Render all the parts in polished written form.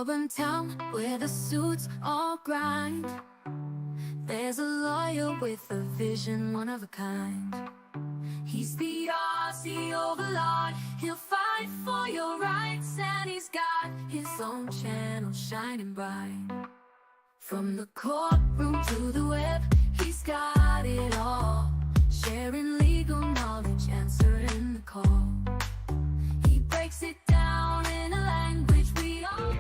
suburban town where the suits all grind. There's a lawyer with a vision, one of a kind. He's the Aussie Overlaw'd. He'll fight for your rights, and he's got his own channel shining bright. From the courtroom to the web, he's got it all. Sharing legal knowledge, answering the call. He breaks it down in a language we all.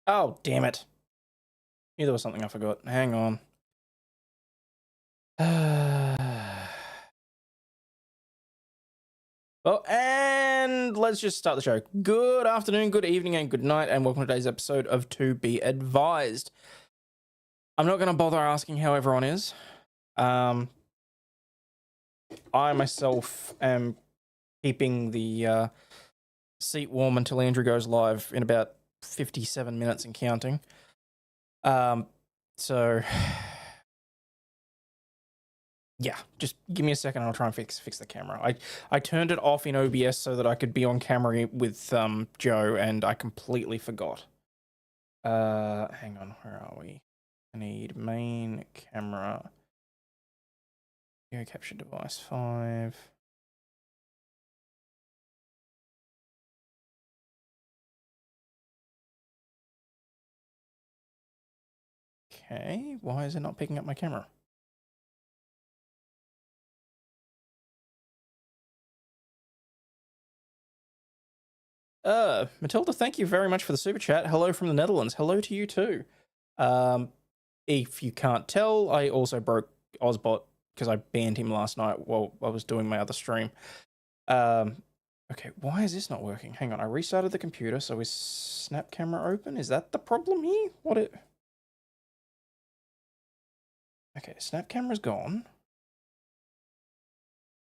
Oh, damn it. Knew there was something I forgot. Hang on. Well, and let's just start the show. Good afternoon, good evening, and good night, and welcome to today's episode of To Be Advised. I'm not going to bother asking how everyone is. I myself am keeping the seat warm until Andrew goes live in about 57 minutes and counting. So yeah, just give me a second and I'll try and fix the camera. I turned it off in OBS so that I could be on camera with Joe, and I completely forgot. Hang on, where are we? I need main camera. Video capture device 5. Okay, why is it not picking up my camera? Matilda, thank you very much for the super chat. Hello from the Netherlands. Hello to you too. If you can't tell, I also broke Ozbot because I banned him last night while I was doing my other stream. Okay, why is this not working? Hang on, I restarted the computer, so is Snap Camera open? Is that the problem here? Okay, Snap Camera's gone.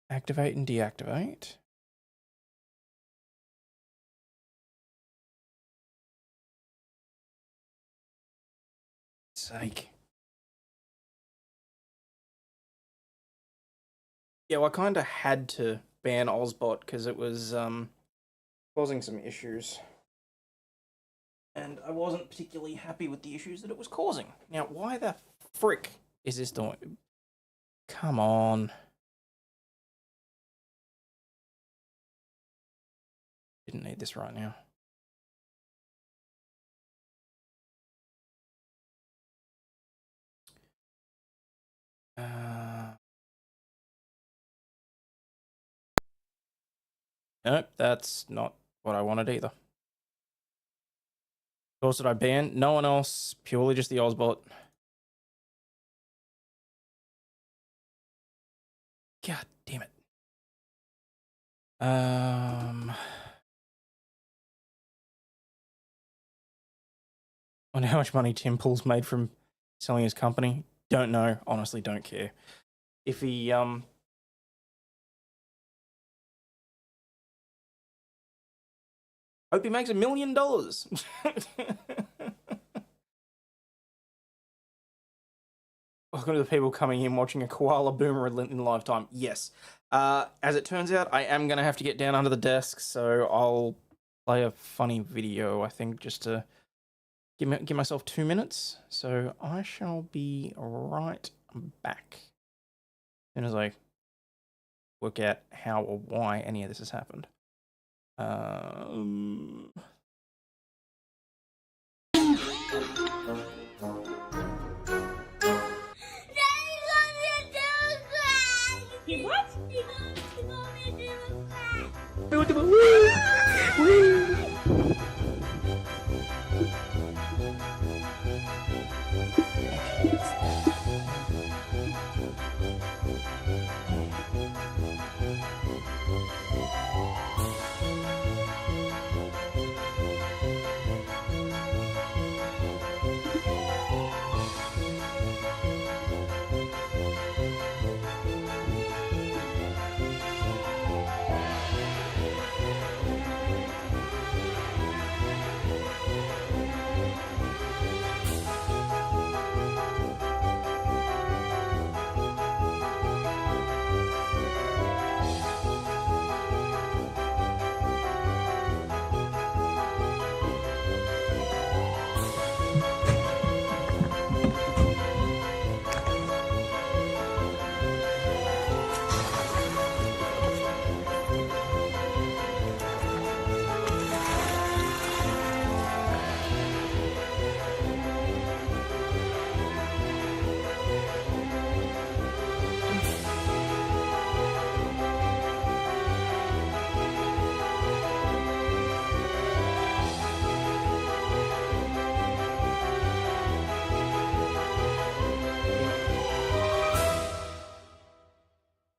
Activate and deactivate. Sake. Yeah, well, I kind of had to ban Ozbot because it was causing some issues. And I wasn't particularly happy with the issues that it was causing. Now, why the frick is this doing? Come on. Didn't need this right now. Nope, that's not what I wanted either. Who else did I ban? No one else, purely just the Ozbot. God damn it. Wonder how much money Tim Pool's made from selling his company. Don't know. Honestly, don't care. If he hope he makes $1 million. Welcome to the people coming in watching a koala boomer in lifetime. Yes. As it turns out, I am going to have to get down under the desk, so I'll play a funny video, I think, just to give myself 2 minutes. So I shall be right back. soon as I work out how or why any of this has happened.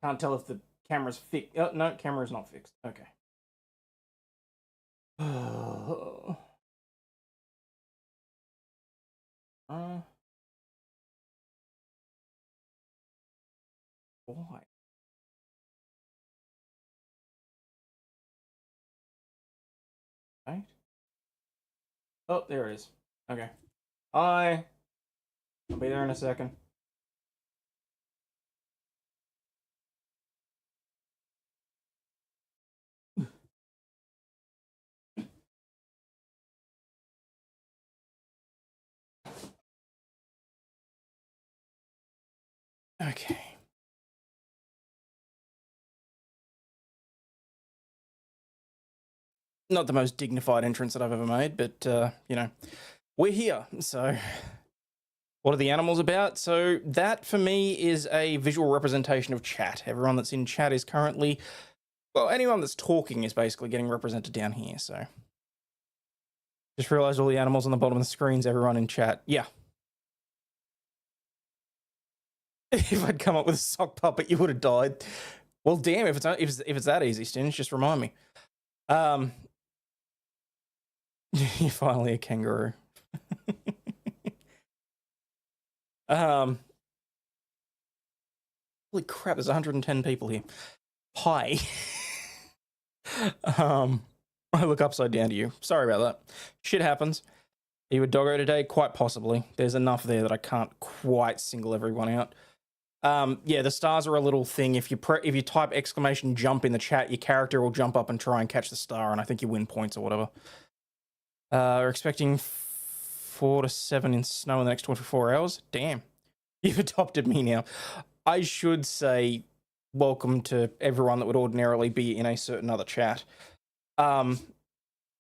Can't tell if the camera's fixed. Oh, no, camera's not fixed. Okay. Why? Right? Oh, there it is. Okay. Hi. I'll be there in a second. Okay. Not the most dignified entrance that I've ever made, but, you know, we're here. So, what are the animals about? So, that for me is a visual representation of chat. Everyone that's in chat is currently, well, anyone that's talking is basically getting represented down here. So, just realized all the animals on the bottom of the screen's everyone in chat. Yeah. If I'd come up with a sock puppet, you would have died. Well, damn, if it's that easy, Stinge, just remind me. You're finally a kangaroo. Holy crap, there's 110 people here. Hi. I look upside down to you. Sorry about that. Shit happens. Are you a doggo today? Quite possibly. There's enough there that I can't quite single everyone out. Yeah, the stars are a little thing. If you type exclamation jump in the chat, your character will jump up and try and catch the star, and I think you win points or whatever. We're expecting 4 to 7 in snow in the next 24 hours. Damn. You've adopted me now. I should say welcome to everyone that would ordinarily be in a certain other chat. I'll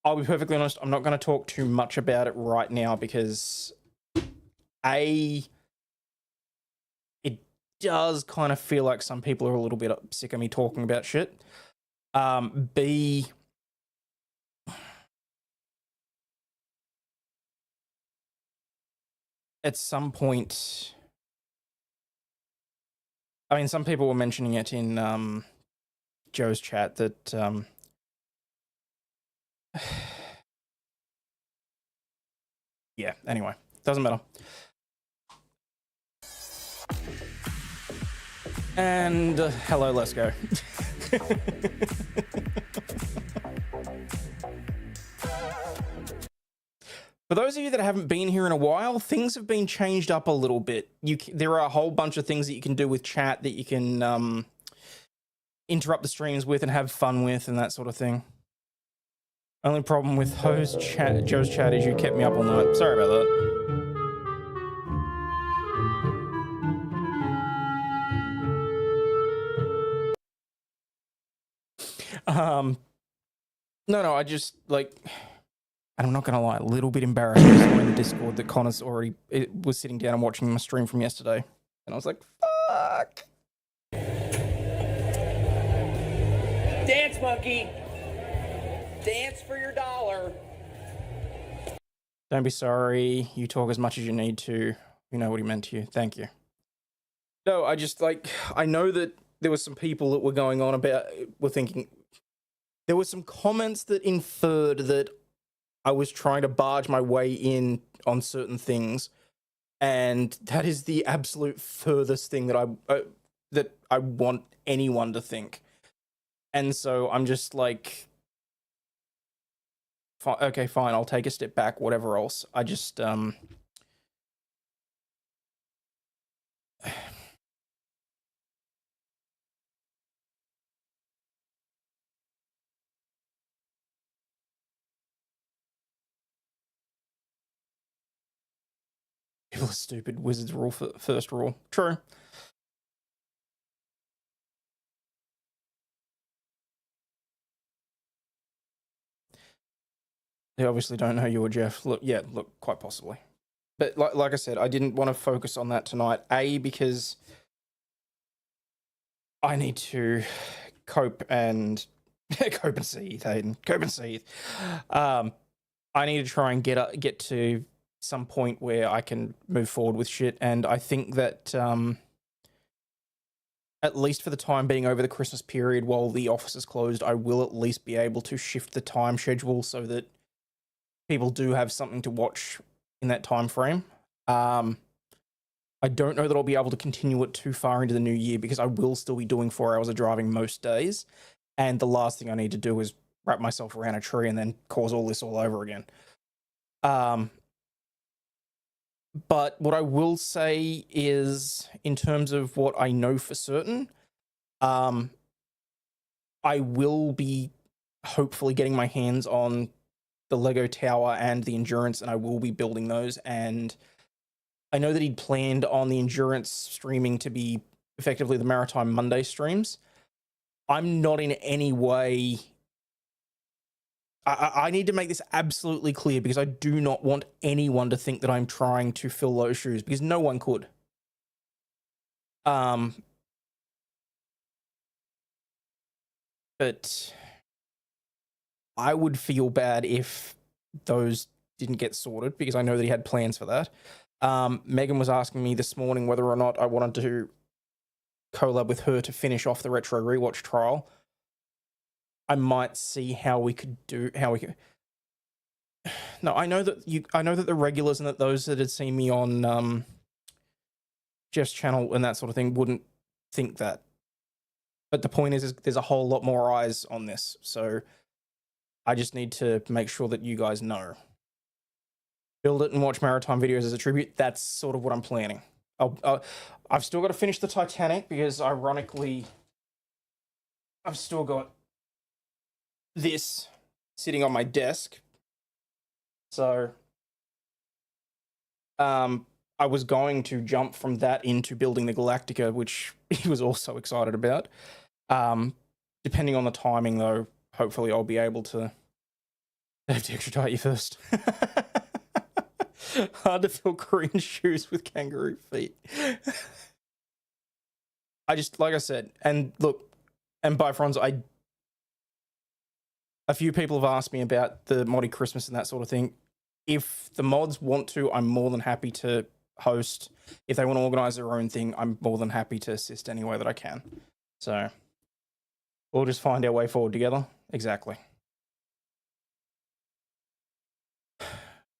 be perfectly honest, I'm not going to talk too much about it right now because it does kind of feel like some people are a little bit sick of me talking about shit. B, at some point, I mean, some people were mentioning it in Joe's chat that yeah, anyway, doesn't matter. And hello, let's go. For those of you that haven't been here in a while, things have been changed up a little bit. There are a whole bunch of things that you can do with chat that you can interrupt the streams with and have fun with and that sort of thing. Only problem with Joe's chat is you kept me up all night. Sorry about that. No, I just, like, and I'm not going to lie, a little bit embarrassed. I saw in the Discord that Connor's already was sitting down and watching my stream from yesterday. And I was like, fuck. Dance, monkey. Dance for your dollar. Don't be sorry. You talk as much as you need to. You know what he meant to you. Thank you. No, I just, like, I know that there were some people that were going on about, were thinking, there were some comments that inferred that I was trying to barge my way in on certain things. And that is the absolute furthest thing that I want anyone to think. And so I'm just like, okay, fine, I'll take a step back, whatever else. I just, people are stupid. Wizards rule first rule. True. They obviously don't know you or Jeff. Look, quite possibly. But like I said, I didn't want to focus on that tonight. A, because I need to cope and seethe, Hayden. Cope and seethe. I need to try and get to some point where I can move forward with shit. And I think that at least for the time being over the Christmas period while the office is closed, I will at least be able to shift the time schedule so that people do have something to watch in that time frame. I don't know that I'll be able to continue it too far into the new year because I will still be doing 4 hours of driving most days. And the last thing I need to do is wrap myself around a tree and then cause all this all over again. But what I will say is, in terms of what I know for certain, I will be hopefully getting my hands on the Lego Tower and the Endurance, and I will be building those. And I know that he'd planned on the Endurance streaming to be effectively the Maritime Monday streams. I'm not in any way... I need to make this absolutely clear because I do not want anyone to think that I'm trying to fill those shoes, because no one could. But I would feel bad if those didn't get sorted, because I know that he had plans for that. Megan was asking me this morning whether or not I wanted to collab with her to finish off the Retro Rewatch trial. I might see how we could. No, I know that the regulars and that those that had seen me on Jeff's channel and that sort of thing wouldn't think that. But the point is there's a whole lot more eyes on this, so I just need to make sure that you guys know. Build it and watch Maritime videos as a tribute. That's sort of what I'm planning. I've still got to finish the Titanic because, ironically, I've still got this sitting on my desk. So, I was going to jump from that into building the Galactica, which he was also excited about. Depending on the timing, though, hopefully I'll be able to have to extradite you first. Hard to fill Korean shoes with kangaroo feet. I just, like I said, and look, and by Franz, a few people have asked me about the Moddy Christmas and that sort of thing. If the mods want to, I'm more than happy to host. If they want to organize their own thing, I'm more than happy to assist any way that I can. So we'll just find our way forward together. Exactly.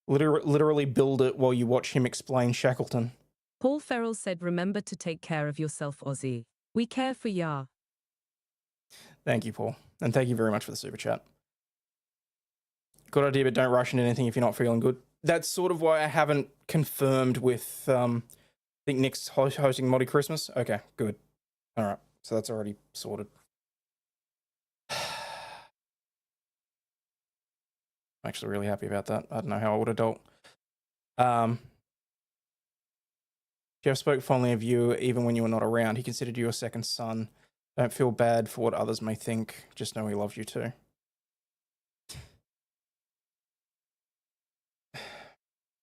Literally build it while you watch him explain Shackleton. Paul Farrell said, remember to take care of yourself, Ozzy. We care for ya. Thank you, Paul. And thank you very much for the super chat. Good idea, but don't rush into anything if you're not feeling good. That's sort of why I haven't confirmed with, I think Nick's hosting Moddy Christmas. Okay, good. All right, so that's already sorted. I'm actually really happy about that. I don't know how I would have dealt. Jeff spoke fondly of you even when you were not around. He considered you a second son. Don't feel bad for what others may think. Just know he loves you too.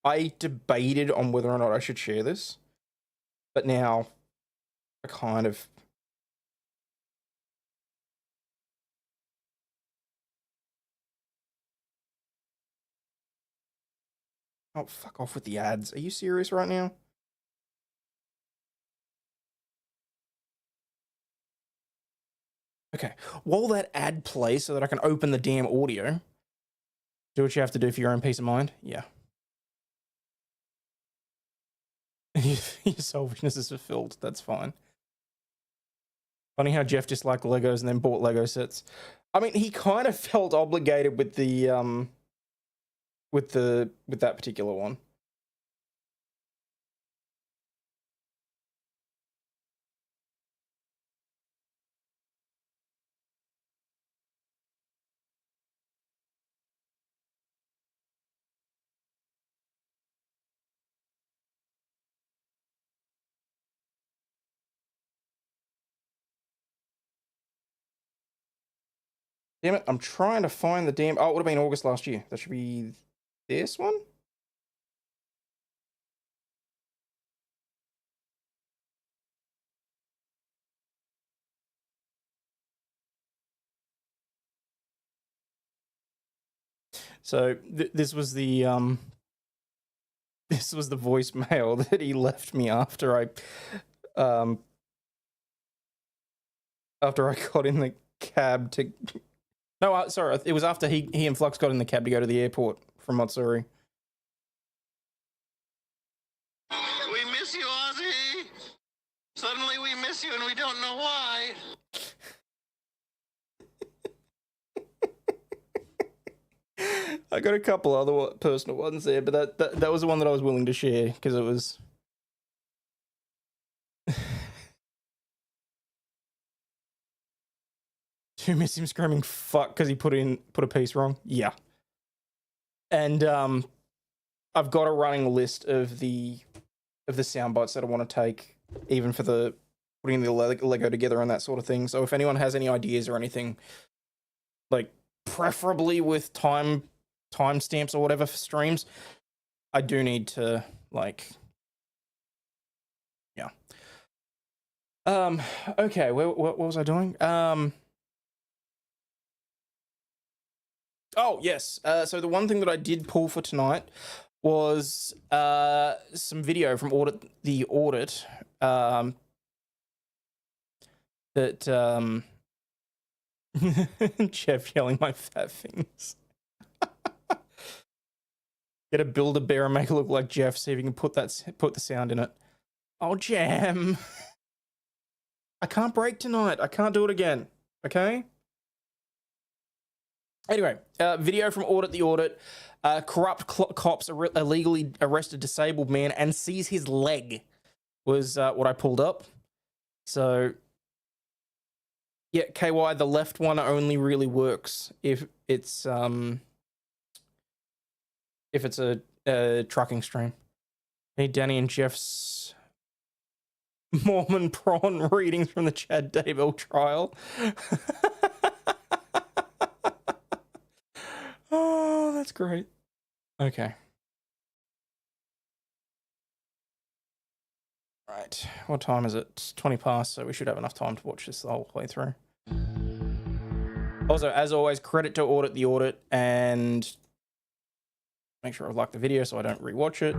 I debated on whether or not I should share this, but now I kind of... Oh, fuck off with the ads. Are you serious right now? Okay, while that ad plays so that I can open the damn audio, do what you have to do for your own peace of mind. Yeah. Your selfishness is fulfilled. That's fine. Funny how Jeff disliked Legos and then bought Lego sets. I mean, he kind of felt obligated with the with that particular one. Damn it, I'm trying to find the damn... Oh, it would have been August last year. That should be this one? So, this was the this was the voicemail that he left me after I got in the cab to... No, sorry, it was after he and Flux got in the cab to go to the airport from Matsuri. We miss you, Ozzy. Suddenly we miss you and we don't know why. I got a couple other personal ones there, but that was the one that I was willing to share because it was... Do you miss him screaming fuck because he put a piece wrong? Yeah. And I've got a running list of the sound bites that I want to take, even for the putting the Lego together and that sort of thing. So if anyone has any ideas or anything, like preferably with timestamps or whatever for streams, I do need to, like, yeah. Okay, what was I doing? Oh, yes. So the one thing that I did pull for tonight was some video from the audit that Jeff yelling my fat things. Get a Build-A-Bear and make it look like Jeff, see if you can put the sound in it. Oh, Jam. I can't break tonight. I can't do it again. Okay? Anyway, video from Audit the Audit. Corrupt cops illegally arrest a disabled man and seize his leg was what I pulled up. So, yeah, KY, the left one only really works if it's a trucking stream. Hey, Danny and Jeff's Mormon prawn readings from the Chad Daybell trial. Oh, that's great. Okay. Right. What time is it? It's 20 past, so we should have enough time to watch this the whole way through. Also, as always, credit to Audit the Audit, and make sure I've liked the video so I don't rewatch it.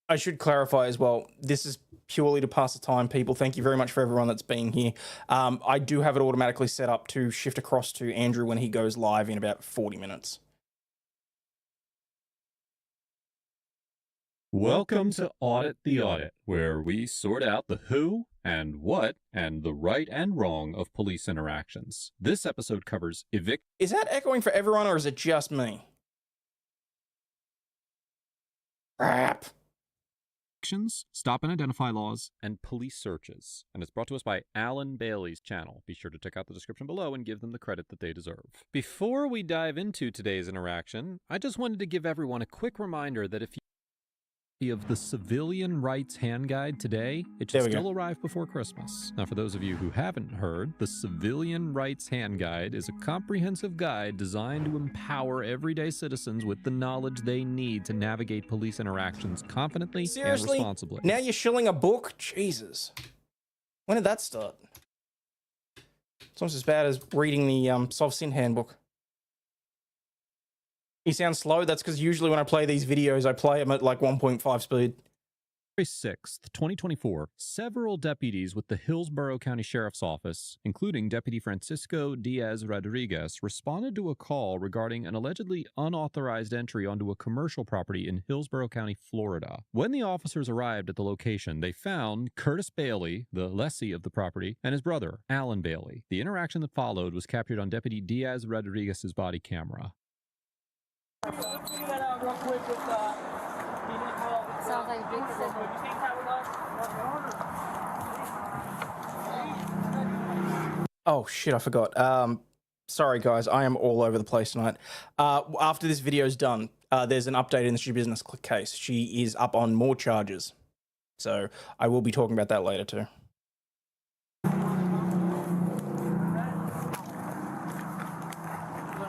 I should clarify as well, this is purely to pass the time, people. Thank you very much for everyone that's been here. I do have it automatically set up to shift across to Andrew when he goes live in about 40 minutes. Welcome to Audit the Audit, where we sort out the who and what and the right and wrong of police interactions. This episode covers Is that echoing for everyone or is it just me? Crap. evictions, stop and identify laws, and police searches. And it's brought to us by Alan Bailey's channel. Be sure to check out the description below and give them the credit that they deserve. Before we dive into today's interaction, I just wanted to give everyone a quick reminder that if of the Civilian Rights Hand Guide today. It should still arrive before Christmas. Now, for those of you who haven't heard, the Civilian Rights Hand Guide is a comprehensive guide designed to empower everyday citizens with the knowledge they need to navigate police interactions confidently and responsibly. Now you're shilling a book? Jesus. When did that start? It's almost as bad as reading the Soft Sin Handbook. He sounds slow. That's because usually when I play these videos, I play them at like 1.5 speed. February 6th, 2024, several deputies with the Hillsborough County Sheriff's Office, including Deputy Francisco Diaz Rodriguez, responded to a call regarding an allegedly unauthorized entry onto a commercial property in Hillsborough County, Florida. When the officers arrived at the location, they found Curtis Bailey, the lessee of the property, and his brother, Alan Bailey. The interaction that followed was captured on Deputy Diaz Rodriguez's body camera. Sounds like a big city. Oh shit, I forgot. Sorry guys, I am all over the place tonight. After this video is done, there's an update in the Schabusiness case. She is up on more charges. So I will be talking about that later too. Let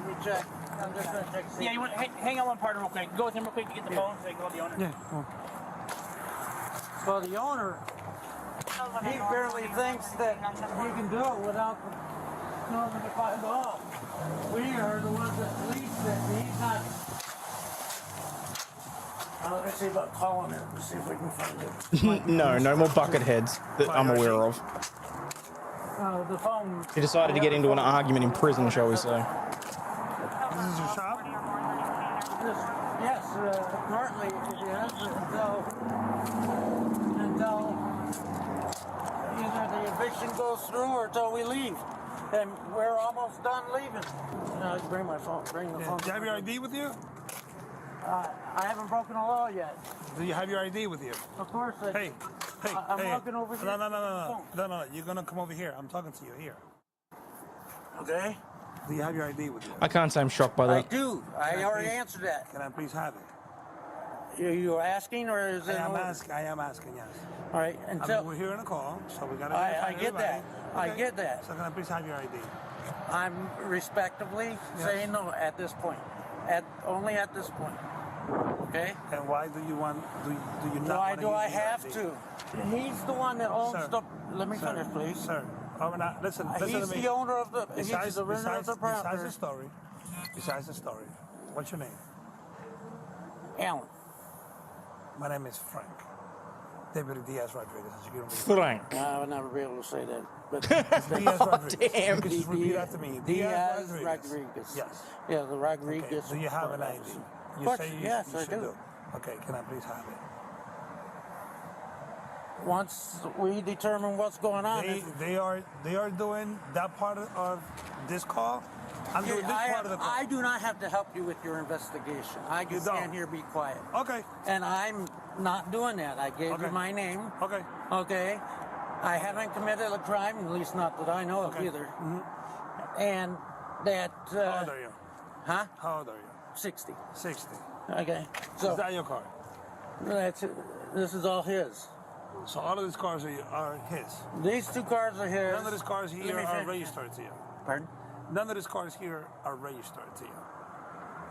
me check. I'm just gonna check. Yeah, you want hang on one part real quick. Go with him real quick to get the phone so you can call the owner. Yeah. Well, the owner, he barely thinks that he can do it without knowing the find off. We are the ones that leased it. He's not. Let's see about calling it. Let's see if we can find it. No more bucket heads that I'm aware of. The phone. He decided to get into an argument in prison, shall we say. This is your shop? Yes, currently it is until either the eviction goes through or until we leave. And we're almost done leaving. Bring my phone. Bring the phone. Do you have your ID with you? I haven't broken the law yet. Do you have your ID with you? Of course. Hey, I'm walking over here. No. You're gonna come over here. I'm talking to you here. Okay. Do you have your ID with you? I can't say I'm shocked by that. I do. I already answered that. Can I please have it? You asking or is it? I am asking, yes. All right. Until we're here in a call, so we gotta. I get that. Okay. I get that. So can I please have your ID? I'm respectively saying no at this point. Only at this point. Okay. And why do you want? Do you not? Why do I have to? He's the one that owns the. Let me finish, please. Sir. Listen to me. He's the owner of the. He's the owner of the property. Besides the story, what's your name? Alan. My name is Frank. Deputy Diaz Rodriguez. Frank. I would never be able to say that. But Diaz Rodriguez. Damn. You can just repeat after me. Diaz Rodriguez. Yes. Yeah, the Rodriguez. Okay. Do you have an ID? Yes, I do. Okay, can I please have it? Once we determine what's going on, they are doing that part of this call. I'm doing this part of the call. I do not have to help you with your investigation. I can stand here, be quiet. Okay. And I'm not doing that. I gave you my name. Okay. Okay. I haven't committed a crime, at least not that I know of either. Mm-hmm. And that. How old are you? Huh? How old are you? 60. 60. Okay. So is that your car? That's it. This is all his. So all of these cars are his? These two cars are his. None of these cars here are registered to you? Pardon? None of these cars here are registered to you?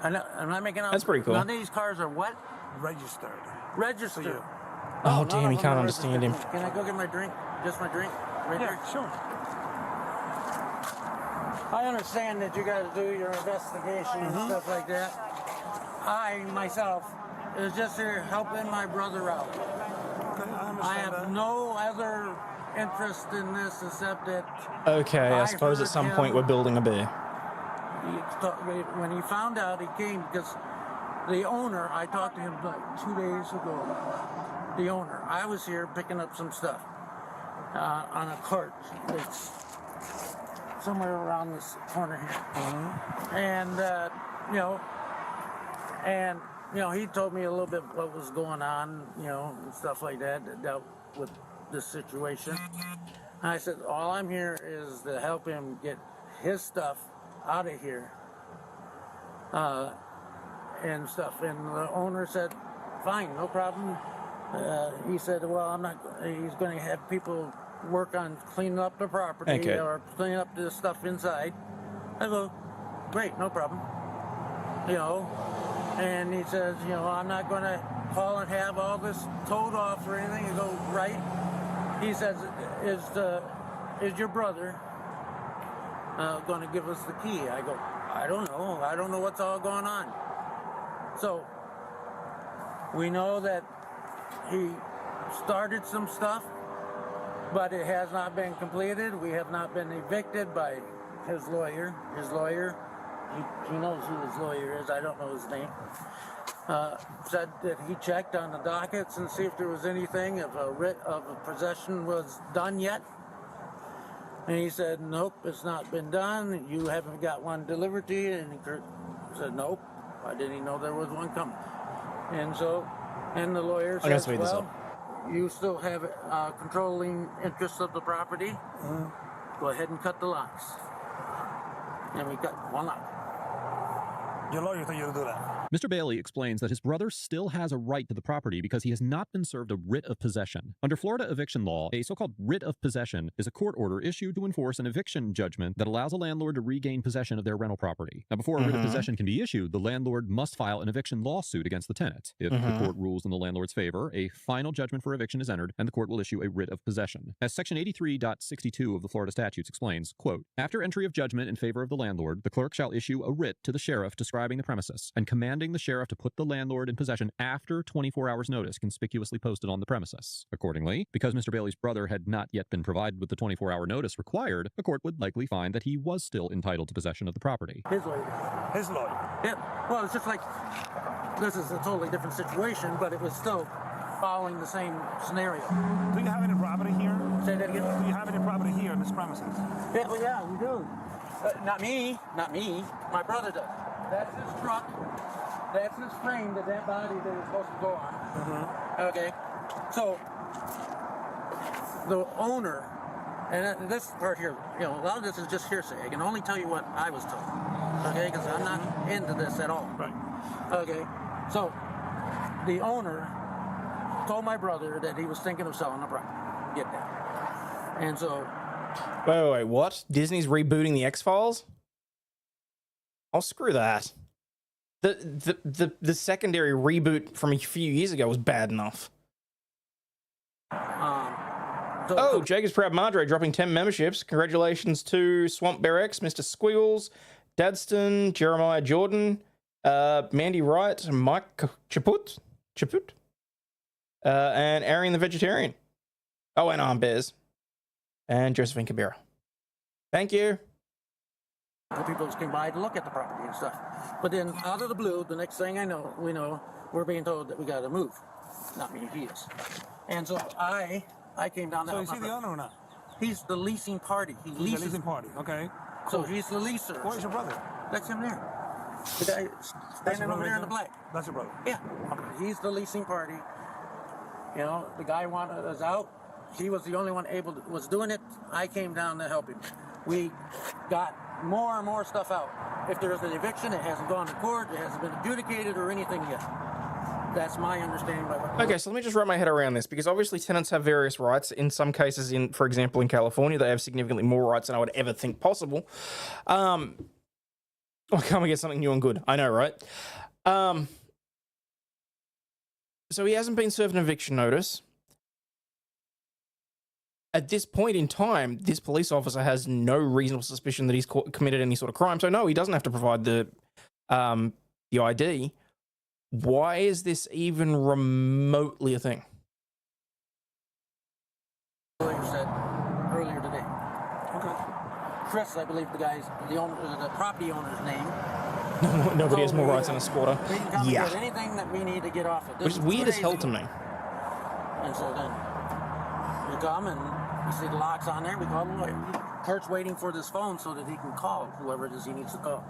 I'm not making out. That's pretty cool. None of these cars are what? Registered. Registered. To you. Oh, damn, he can't understand him. Can I go get my drink? Just my drink? Right there? Sure. I understand that you got to do your investigation and stuff like that. I, myself, is just here helping my brother out. Okay, I have no other interest in this except that... Okay, I suppose at some point we're building a bear. When he found out, he came because the owner, I talked to him like 2 days ago. The owner, I was here picking up some stuff on a cart that's somewhere around this corner here. Mm-hmm. And, he told me a little bit what was going on, and stuff like that dealt with this situation. And I said, all I'm here is to help him get his stuff out of here and stuff. And the owner said, fine, no problem. He said, well, I'm not, he's going to have people work on cleaning up the property Okay. or cleaning up the stuff inside. I go, great, no problem. You know, and he says, you know, I'm not going to call and have all this towed off or anything. You go, right. He says, is your brother going to give us the key? I go, I don't know. I don't know what's all going on. So we know that he started some stuff, but it has not been completed. We have not been evicted by his lawyer. His lawyer, he knows who his lawyer is. I don't know his name. Said that he checked on the dockets and see if there was anything, if a writ of possession was done yet. And he said, nope, it's not been done. You haven't got one delivered to you. And Kurt said, nope, I didn't even know there was one coming. And so, and the lawyer says, well, you still have controlling interest of the property. Go ahead and cut the locks. And we cut one lock. Your lawyer told you to do that. Mr. Bailey explains that his brother still has a right to the property because he has not been served a writ of possession. Under Florida eviction law, a so-called writ of possession is a court order issued to enforce an eviction judgment that allows a landlord to regain possession of their rental property. Now, before a writ of possession can be issued, the landlord must file an eviction lawsuit against the tenant. If the court rules in the landlord's favor, a final judgment for eviction is entered, and the court will issue a writ of possession. As Section 83.62 of the Florida statutes explains, quote, after entry of judgment in favor of the landlord, the clerk shall issue a writ to the sheriff describing the premises and commanding the sheriff to put the landlord in possession after 24 hours notice conspicuously posted on the premises. Accordingly, because Mr. Bailey's brother had not yet been provided with the 24-hour notice required, the court would likely find that he was still entitled to possession of the property. His lawyer. His lawyer. Yeah, well, it's just like, this is a totally different situation, but it was still following the same scenario. Do you have any property here? Say that again? Do you have any property here in this premises? Yeah, well, yeah, we do. Not me, my brother does. That's his truck. That's his frame, that body that is supposed to go on. Okay, so the owner, and this part here, you know, a lot of this is just hearsay. I can only tell you what I was told, okay, because I'm not into this at all. Right. Okay, so the owner told my brother that he was thinking of selling the property. Get that. And so... Wait, what? Disney's rebooting the X-Files? Oh, screw that. The secondary reboot from a few years ago was bad enough. Jacob's Proud Madre dropping 10 memberships. Congratulations to Swamp Bear X, Mr. Squiggles, Dadston, Jeremiah Jordan, Mandy Wright, Mike Chaput, and Arian the Vegetarian. Oh, and Arm Bears. And Josephine Cabera. Thank you. The people just came by to look at the property and stuff. But then, out of the blue, the next thing we're being told that we got to move. Not me, he is. And so I came down there. So is he the owner or not? He's the leasing party. He leases. The leasing party, okay. So he's the leaser. Where's your brother? That's him there. The guy standing over there in the black. That's your brother? Yeah. He's the leasing party. You know, the guy wanted us out. He was the only one was doing it. I came down to help him. We got more and more stuff out. If there is an eviction, it hasn't gone to court, it hasn't been adjudicated or anything yet. That's my understanding. Okay, so let me just wrap my head around this, because obviously tenants have various rights. In some cases, for example, in California, they have significantly more rights than I would ever think possible. Why can't we get something new and good? I know, right? So he hasn't been served an eviction notice. At this point in time, this police officer has no reasonable suspicion that he's committed any sort of crime. So no, he doesn't have to provide the ID. Why is this even remotely a thing? You said earlier today. Okay. Chris, I believe the property owner's name. Nobody has more rights than a squatter. We can come and get anything that we need to get off it. Which is weird as hell to me. And so then we come and we see the locks on there. We call the lawyer. Kurt's waiting for this phone so that he can call whoever it is he needs to call.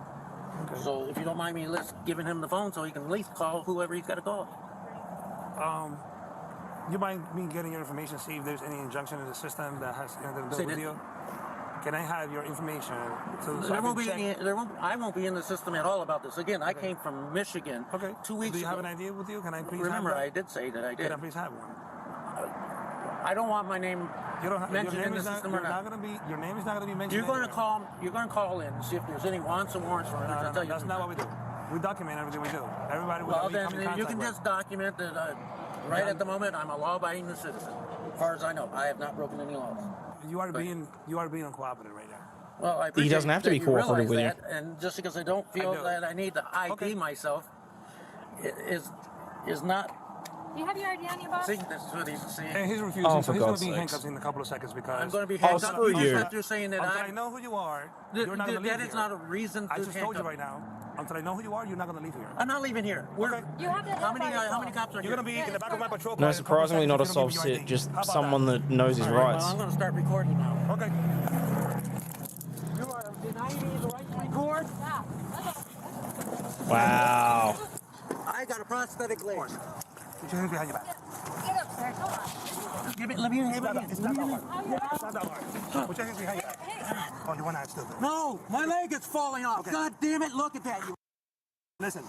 Okay. So if you don't mind me giving him the phone so he can at least call whoever he's got to call. You mind me getting your information, see if there's any injunction in the system that has anything to do with you? can I have your information so There I won't can be check? any, I won't be in the system at all about this. Again, I came from Michigan Okay. 2 weeks ago. Do you have an ID with you? Can I please Remember, have I that? did say that I did. Can I please have one? I don't want my name You don't have, mentioned your name in the is not, system you're or not. not going to be, your name is not going to be mentioned. You're going to anywhere. call. You're going to call in and see if there's any wants and warrants for it. No, I'll no, tell you. that's not what we do. We document everything we do. Everybody will Well, come in then you contact can with. just document that. Right at the moment, I'm a law-abiding citizen. As far as I know, I have not broken any laws. You are being uncooperative right now. Well, I appreciate doesn't have to that be you cooperative realize with that, and just because I don't feel do. that I need to ID Okay. myself is not. Do you have your ID on you, boss? See, this is what he's saying. And he's refusing, Oh, so for he's going God's to be in sakes. handcuffs in a couple of seconds because I'm going to be Oh, handcuffed. screw you. Just you're saying that until I know who you are, Th- you're not th- going to leave that is here. not a reason to I just told you handcuff. right now. Until I know who you are, you're not going to leave here. I'm not leaving here. We're, Okay. You have to how many identify cops are You're here? going to be in the back of my patrol car. No, in a couple of surprisingly not a seconds if soft you don't give me sit, your just ID. How about someone that knows his All right, rights. well, I'm going to start recording now. Okay. You are denying me the right to record? Yeah. That's all. Wow. I got a prosthetic leg. Put your hands behind your back. Get up there. Come on. Give it. Let me have it. It's not that hard. It's not that hard. Put your hands behind your back. Oh, you want to act stupid. No, my leg is falling off. Okay. God damn it! Look at that. You. Listen.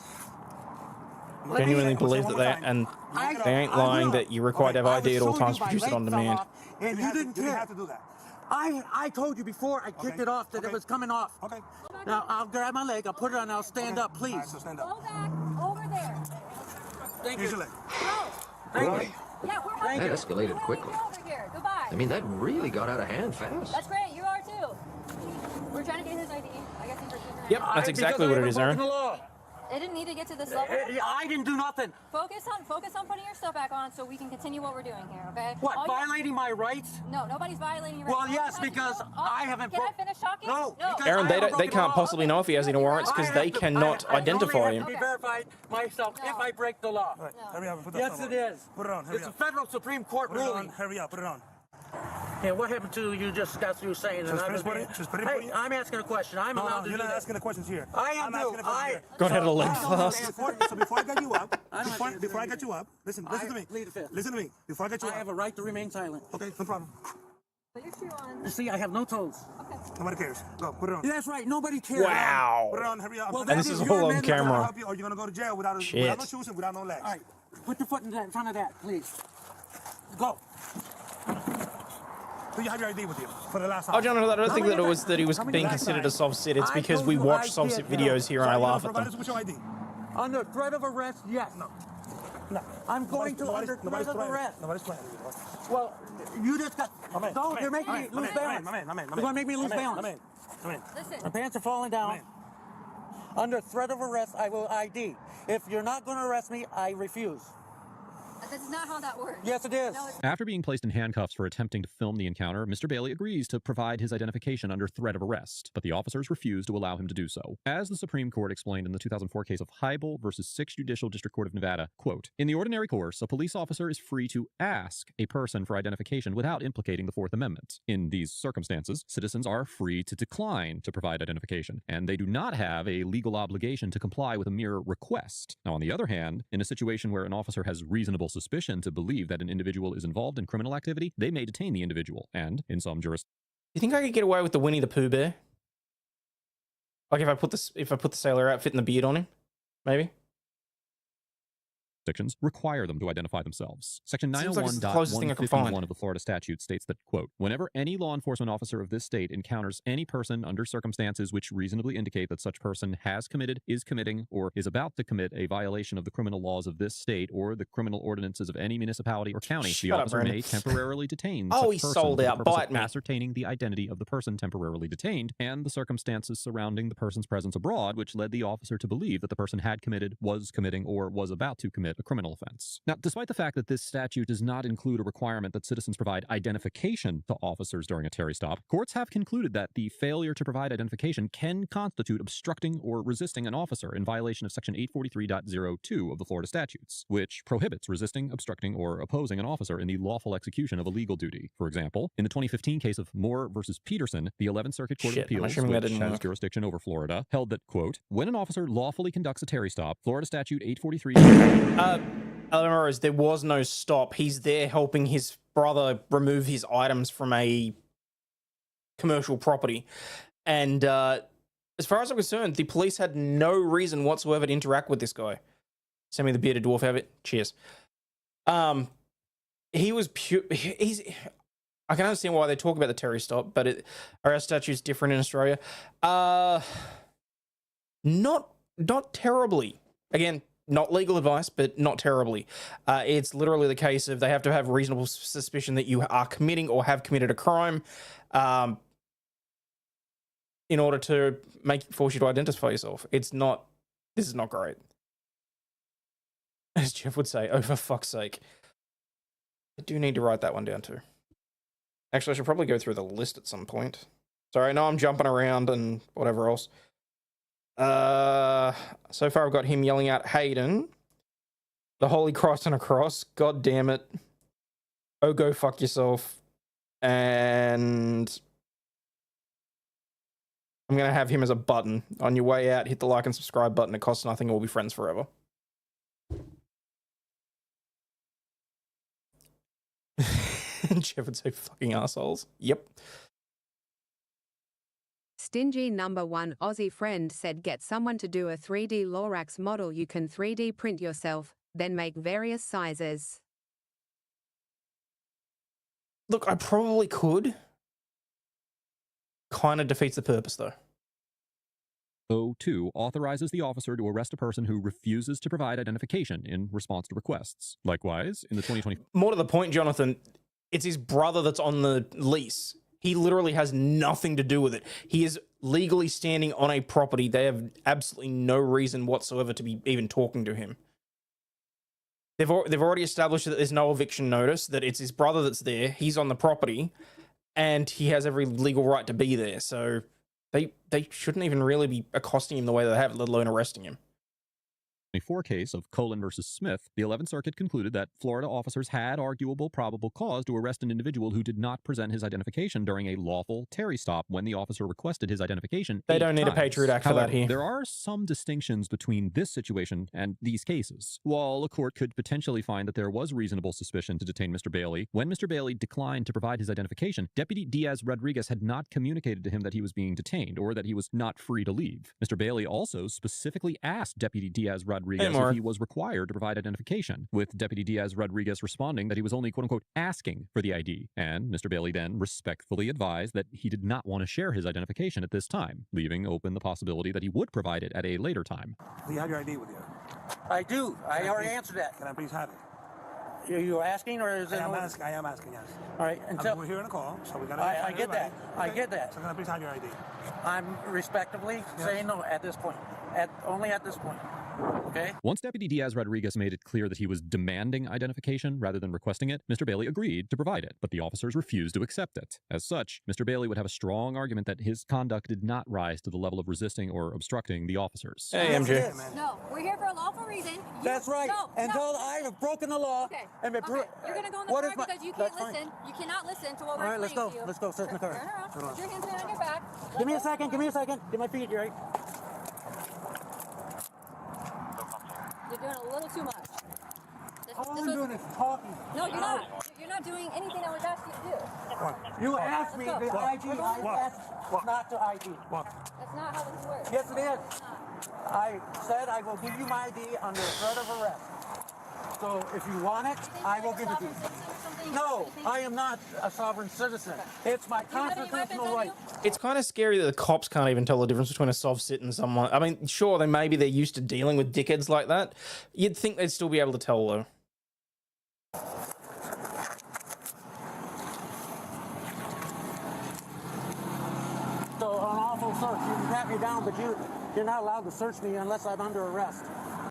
Genuinely Say believe one that more they, time. and I- they ain't I lying will. that you're required to have I ID at was all showing times you to my produce it leg on fell demand. off, and you didn't You didn't care. have to do that. I told you before. I kicked Okay. it off that Okay. it was coming off. Okay. Now I'll grab my leg. I'll put it on. I'll stand Okay. up, please. All right, so stand up. Go back over there. Thank Here's you. your leg. No. Thank Right. you. Yeah, we're Thank That you. escalated We're quickly. over here. Goodbye. I mean, that really got out of hand fast. That's great. You are too. We're trying to get his ID. I guess he's refusing it. Yep, that's exactly what it is, Aaron. It didn't need to get to this level. I didn't do nothing. Focus on putting your stuff back on so we can continue what we're doing here, okay? What? All you- Violating my rights? No, nobody's violating your Well, rights. All yes, you have to because do- I haven't. Can I finish talking? No. because Aaron, I they, haven't don't, they broken can't law. possibly know if he has any warrants because I they have to- cannot I identify only him. have to be verified myself if I break the law. All right, hurry up and put that Yes, stuff it on. is. Put it on, hurry It's a up. federal Supreme Court Put it on, ruling. hurry up, put it on. Yeah, what happened to you just got through saying Just that finish putting it- just put it- Hey, I'm asking a question. I'm No, allowed to you're do not that. asking the questions here. I am I'm too. asking the questions here. Go ahead, a leg I don't fast. understand. So before I get you up, I don't have to before I answer get you up, listen I to me. plead the fifth. Listen to me. Before I get you I have up. a right to remain silent. Okay, no problem. Put your shoe on. You see, I have no toes. Nobody cares. Go, put it on. Yeah, that's right. Nobody cares. Wow. Put it on, hurry up. Well, And that this is is your all on amendment. camera. Help you, or you're gonna go to jail without Shit. no shoes and without no legs. All right, put your foot in front of that, please. Go. Do you have your ID with you for the last time? Oh, John, I don't think many that it was times- that he was how many being last considered a times? soft sit. It's I because told we you watch I soft sit did, videos here and I laugh at Provide them. us with your ID. Under threat of arrest, yes. No. I'm going to under Nobody's threat of playing. arrest. Nobody's playing. Well, you just got. My man, Don't. my You're man, making my me man, lose my balance. man, my man. You're gonna make me lose balance. My man. Listen. My pants are falling down. man. Under threat of arrest, I will ID. If you're not going to arrest me, I refuse. That's not how that works. Yes, it is. No, it's After being placed in handcuffs for attempting to film the encounter, Mr. Bailey agrees to provide his identification under threat of arrest, but the officers refuse to allow him to do so. As the Supreme Court explained in the 2004 case of Heibel versus 6th Judicial District Court of Nevada, quote, "In the ordinary course, a police officer is free to ask a person for identification without implicating the Fourth Amendment. In these circumstances, citizens are free to decline to provide identification, and they do not have a legal obligation to comply with a mere request. Now, on the other hand, in a situation where an officer has reasonable suspicion to believe that an individual is involved in criminal activity, they may detain the individual, and in some jurisdictions, You think I could get away with the Winnie the Pooh bear? Like if I put the sailor outfit and the beard on him, maybe. require them to identify themselves. Section Seems like it's the closest thing I could find. 901.151 of the Florida statute states that, quote, "Whenever any law enforcement officer of this state encounters any person under circumstances which reasonably indicate that such person has committed, is committing, or is about to commit a violation of the criminal laws of this state or the criminal ordinances of any municipality or county, the Shut up, officer Brandon. may temporarily detain Oh, such he person sold for the out. purpose Bite of me. ascertaining the identity of the person temporarily detained and the circumstances surrounding the person's presence abroad, which led the officer to believe that the person had committed, was committing, or was about to commit a criminal offense." Now, despite the fact that this statute does not include a requirement that citizens provide identification to officers during a Terry stop, courts have concluded that the failure to provide identification can constitute obstructing or resisting an officer in violation of Section 843.02 of the Florida statutes, which prohibits resisting, obstructing, or opposing an officer in the lawful execution of a legal duty. For example, in the 2015 case of Moore versus Peterson, the 11th Circuit Court Shit, of I'm Appeals, assuming that which didn't has work. jurisdiction over Florida, held that, quote, "When an officer lawfully conducts a Terry stop, Florida Statute 843... Alamaros, there was no stop. He's there helping his brother remove his items from a commercial property. And as far as I'm concerned, the police had no reason whatsoever to interact with this guy. Send me the bearded dwarf, have it. Cheers. He was pure. I can understand why they talk about the Terry stop, but our statute's different in Australia. Not terribly. Again, not legal advice, but not terribly. It's literally the case of they have to have reasonable suspicion that you are committing or have committed a crime in order to force you to identify yourself. This is not great. As Jeff would say, oh, for fuck's sake. I do need to write that one down too. Actually, I should probably go through the list at some point. Sorry, no, I'm jumping around and whatever else. So far I've got him yelling out Hayden, the Holy Cross and a cross, God damn it, oh go fuck yourself, and I'm gonna have him as a button. On your way out, hit the like and subscribe button. It costs nothing. We'll be friends forever. Jeff would say fucking assholes. Yep. Stingy number 1 Aussie friend said get someone to do a 3D Lorax model you can 3D print yourself, then make various sizes. Look, I probably could. Kind of defeats the purpose, though. 02 authorizes the officer to arrest a person who refuses to provide identification in response to requests. Likewise, in the 2020... More to the point, Jonathan, it's his brother that's on the lease. He literally has nothing to do with it. He is legally standing on a property. They have absolutely no reason whatsoever to be even talking to him. They've already established that there's no eviction notice, that it's his brother that's there. He's on the property, and he has every legal right to be there. So they shouldn't even really be accosting him the way they have, let alone arresting him. 24 case of Colin versus Smith, the 11th Circuit concluded that Florida officers had arguable probable cause to arrest an individual who did not present his identification during a lawful Terry stop when the officer requested his identification. They don't need a Patriot Act for that here. There are some distinctions between this situation and these cases. While a court could potentially find that there was reasonable suspicion to detain Mr. Bailey, when Mr. Bailey declined to provide his identification, Deputy Diaz Rodriguez had not communicated to him that he was being detained or that he was not free to leave. Mr. Bailey also specifically asked Deputy Diaz Rodriguez if he was required to provide identification, with Deputy Diaz Rodriguez responding that he was only quote-unquote asking for the ID, and Mr. Bailey then respectfully advised that he did not want to share his identification at this time, leaving open the possibility that he would provide it at a later time. Do you have your ID with you? I do. I already answered that. Can I please have it? Are you asking, or is it? I am asking, yes. All right, We're here in a call, so we got to... I get that. I get that. So can I please have your ID? I'm respectively saying no at this point. Only at this point. Okay. Once Deputy Diaz Rodriguez made it clear that he was demanding identification rather than requesting it, Mr. Bailey agreed to provide it, but the officers refused to accept it. As such, Mr. Bailey would have a strong argument that his conduct did not rise to the level of resisting or obstructing the officers. Hey, MJ. No, we're here for a lawful reason. That's right. Until I have broken the law. Okay. And You're going to go in the car because you can't listen. You cannot listen to what we're explaining to you. Let's go. Sit in the car. Turn around. Put your hands behind your back. Give me a second. Get my feet right. You're doing a little too much. All I'm doing is talking. No, you're not. You're not doing anything I was asking you to do. You asked me the ID. I asked not to ID. That's not how this works. Yes, it is. I said I will give you my ID under threat of arrest. So if you want it, I will give it to you. No, I am not a sovereign citizen. It's my constitutional right. It's kind of scary that the cops can't even tell the difference between a soft sit and someone. I mean, sure, they're used to dealing with dickheads like that. You'd think they'd still be able to tell, though. So an awful search. You can pat me down, but you're not allowed to search me unless I'm under arrest.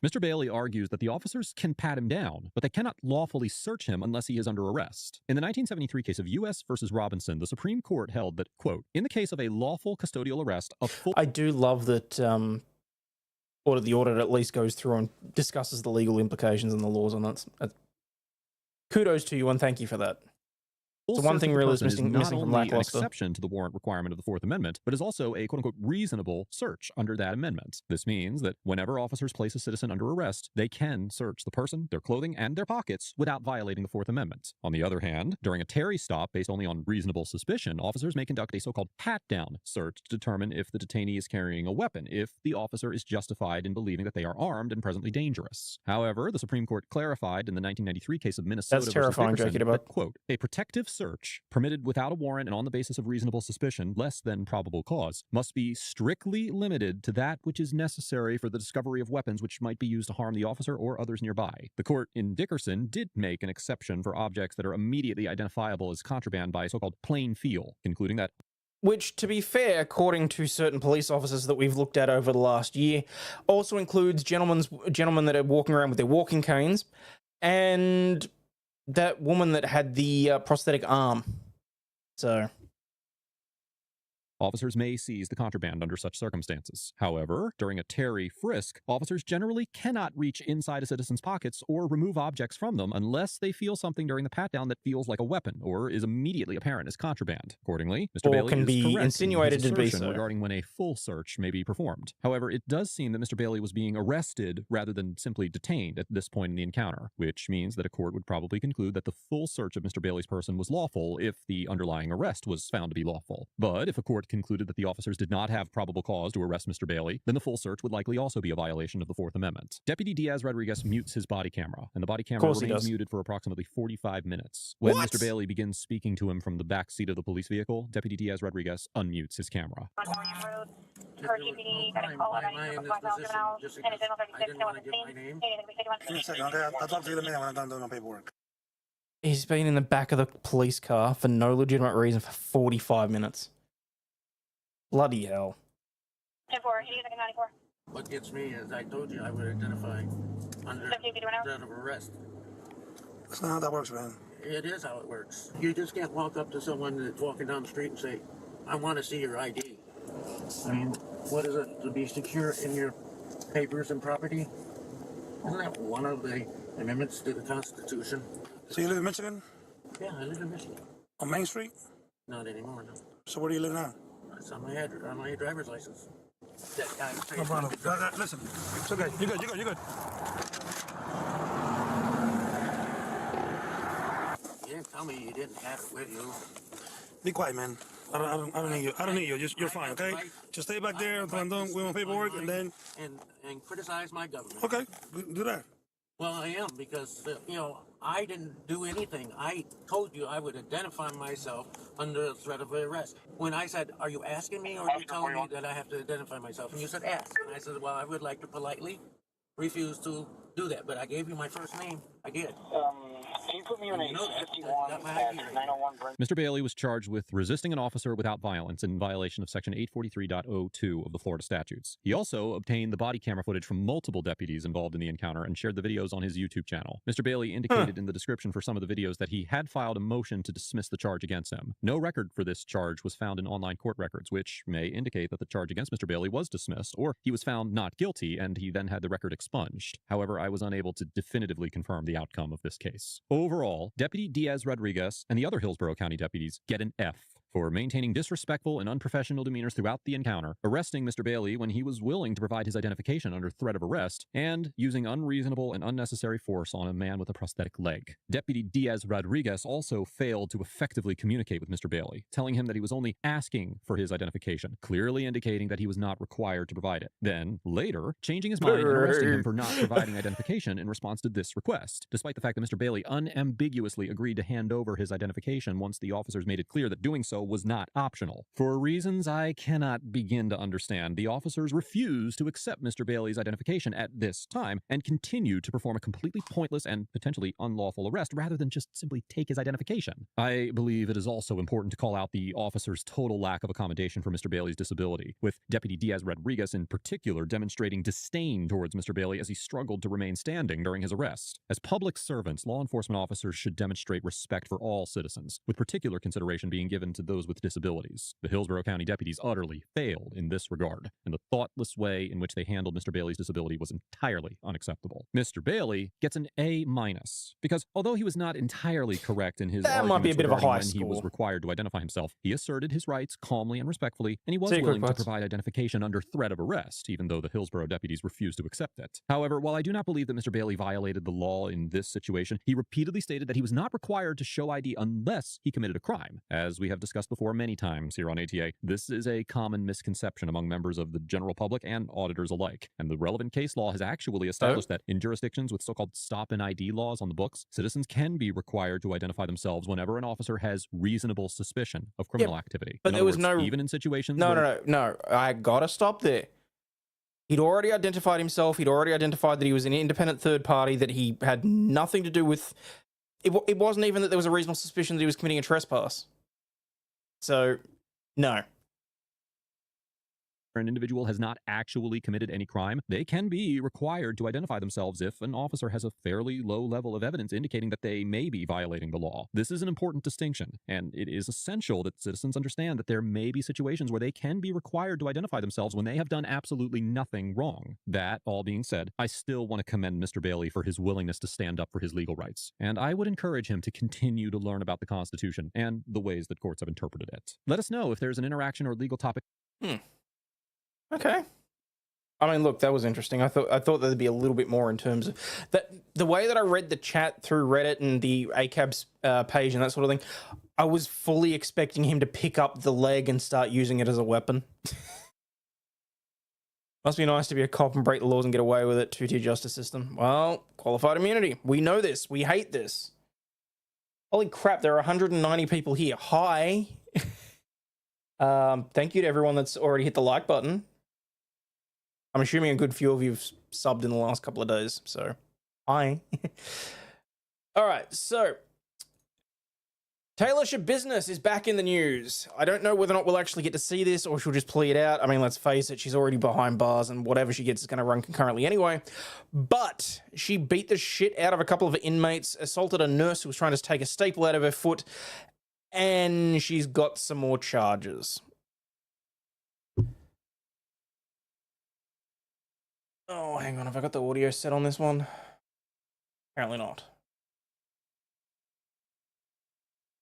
Mr. Bailey argues that the officers can pat him down, but they cannot lawfully search him unless he is under arrest. In the 1973 case of U.S. versus Robinson, the Supreme Court held that, quote, in the case of a lawful custodial arrest, a full... I do love that the audit at least goes through and discusses the legal implications and the laws on that. Kudos to you and thank you for that. So one thing really is missing missing from an Lackluster. exception to the warrant requirement of the Fourth Amendment, but is also a quote-unquote reasonable search under that amendment. This means that whenever officers place a citizen under arrest, they can search the person, their clothing, and their pockets without violating the Fourth Amendment. On the other hand, during a Terry stop based only on reasonable suspicion, officers may conduct a so-called pat-down search to determine if the detainee is carrying a weapon, if the officer is justified in believing that they are armed and presently dangerous. However, the Supreme Court clarified in the 1993 case of Minnesota That's terrifying, versus Dickerson Jacob. that, quote, a protective search permitted without a warrant and on the basis of reasonable suspicion, less than probable cause, must be strictly limited to that which is necessary for the discovery of weapons which might be used to harm the officer or others nearby. The court in Dickerson did make an exception for objects that are immediately identifiable as contraband by so-called plain feel, concluding that Which, to be fair, according to certain police officers that we've looked at over the last year, also includes gentlemen that are walking around with their walking canes, and that woman that had the prosthetic arm. So officers may seize the contraband under such circumstances. However, during a Terry frisk, officers generally cannot reach inside a citizen's pockets or remove objects from them unless they feel something during the pat-down that feels like a weapon or is immediately apparent as contraband. Accordingly, Mr. Or Bailey can is be correct insinuated in to be his assertion so. regarding when a full search may be performed. However, it does seem that Mr. Bailey was being arrested rather than simply detained at this point in the encounter, which means that a court would probably conclude that the full search of Mr. Bailey's person was lawful if the underlying arrest was found to be lawful. But if a court concluded that the officers did not have probable cause to arrest Mr. Bailey, then the full search would likely also be a violation of the Fourth Amendment. Deputy Diaz-Rodriguez mutes his body camera, and the body camera remains muted for approximately 45 minutes. When Mr. Bailey begins speaking to him from the back seat of the police vehicle, Deputy Diaz-Rodriguez unmutes his camera. he's been in the back of the police car for no legitimate reason for 45 minutes. Bloody hell. 10-4, 94. What gets me is I told you I would identify under threat of arrest. That's not how that works, man. It is how it works. You just can't walk up to someone that's walking down the street and say, I want to see your ID. I mean, what is it to be secure in your papers and property? Isn't that one of the amendments to the Constitution? So you live in Michigan? Yeah, I live in Michigan. On Main Street? Not anymore, no. So where do you live now? It's on my driver's license. That guy No problem. Listen, it's okay. You're good, you're good. You didn't tell me you didn't have it with you. Be quiet, man. I don't need you. I don't need you. You're fine, okay? Just stay back there until I'm done with my paperwork, and then... And criticize my government. Okay, do that. Well, I am, because, I didn't do anything. I told you I would identify myself under a threat of arrest. When I said, are you asking me, or are you telling me that I have to identify myself? And you said, ask. And I said, well, I would like to politely refuse to do that, but I gave you my first name. I did. Can you put me on a 51 901? Mr. Bailey was charged with resisting an officer without violence in violation of Section 843.02 of the Florida statutes. He also obtained the body camera footage from multiple deputies involved in the encounter and shared the videos on his YouTube channel. Mr. Bailey indicated in the description for some of the videos that he had filed a motion to dismiss the charge against him. No record for this charge was found in online court records, which may indicate that the charge against Mr. Bailey was dismissed, or he was found not guilty and he then had the record expunged. However, I was unable to definitively confirm the outcome of this case. Overall, Deputy Diaz-Rodriguez and the other Hillsborough County deputies get an F for maintaining disrespectful and unprofessional demeanors throughout the encounter, arresting Mr. Bailey when he was willing to provide his identification under threat of arrest, and using unreasonable and unnecessary force on a man with a prosthetic leg. Deputy Diaz-Rodriguez also failed to effectively communicate with Mr. Bailey, telling him that he was only asking for his identification, clearly indicating that he was not required to provide it. Then, later, changing his mind and arresting him for not providing identification in response to this request, despite the fact that Mr. Bailey unambiguously agreed to hand over his identification once the officers made it clear that doing so was not optional. For reasons I cannot begin to understand, the officers refused to accept Mr. Bailey's identification at this time and continued to perform a completely pointless and potentially unlawful arrest rather than just simply take his identification. I believe it is also important to call out the officers' total lack of accommodation for Mr. Bailey's disability, with Deputy Diaz-Rodriguez in particular demonstrating disdain towards Mr. Bailey as he struggled to remain standing during his arrest. As public servants, law enforcement officers should demonstrate respect for all citizens, with particular consideration being given to those with disabilities. The Hillsborough County deputies utterly failed in this regard, and the thoughtless way in which they handled Mr. Bailey's disability was entirely unacceptable. Mr. Bailey gets an A-, because although he was not entirely correct in his That might be a arguments bit of a regarding high when he was score. required to identify himself, he asserted his rights calmly and respectfully, and he was Say quick willing to words. provide identification under threat of arrest, even though the Hillsborough deputies refused to accept it. However, while I do not believe that Mr. Bailey violated the law in this situation, he repeatedly stated that he was not required to show ID unless he committed a crime. As we have discussed before many times here on ATA, this is a common misconception among members of the general public and auditors alike, and the relevant case law has actually established that in jurisdictions with so-called stop and ID laws on the books, citizens can be required to identify themselves whenever an officer has reasonable suspicion of criminal activity. But In there other was words, no... even in situations No, where... no. I gotta stop there. He'd already identified himself. He'd already identified that he was an independent third party, that he had nothing to do with... It wasn't even that there was a reasonable suspicion that he was committing a trespass. So, no. An individual has not actually committed any crime, they can be required to identify themselves if an officer has a fairly low level of evidence indicating that they may be violating the law. This is an important distinction, and it is essential that citizens understand that there may be situations where they can be required to identify themselves when they have done absolutely nothing wrong. That all being said, I still want to commend Mr. Bailey for his willingness to stand up for his legal rights, and I would encourage him to continue to learn about the Constitution and the ways that courts have interpreted it. Let us know if there's an interaction or legal topic. Okay. I mean, look, that was interesting. I thought there'd be a little bit more in terms of that. The way that I read the chat through Reddit and the ACAB's page and that sort of thing, I was fully expecting him to pick up the leg and start using it as a weapon. Must be nice to be a cop and break the laws and get away with it. Two-tier justice system. Well, qualified immunity. We know this. We hate this. Holy crap, there are 190 people here. Hi. Thank you to everyone that's already hit the like button. I'm assuming a good few of you've subbed in the last couple of days, so hi. All right, so Taylor Schabusiness is back in the news. I don't know whether or not we'll actually get to see this or she'll just plea it out. I mean, let's face it, she's already behind bars and whatever she gets is going to run concurrently anyway. But she beat the shit out of a couple of inmates, assaulted a nurse who was trying to take a staple out of her foot, and she's got some more charges. Oh, hang on. Have I got the audio set on this one? Apparently not.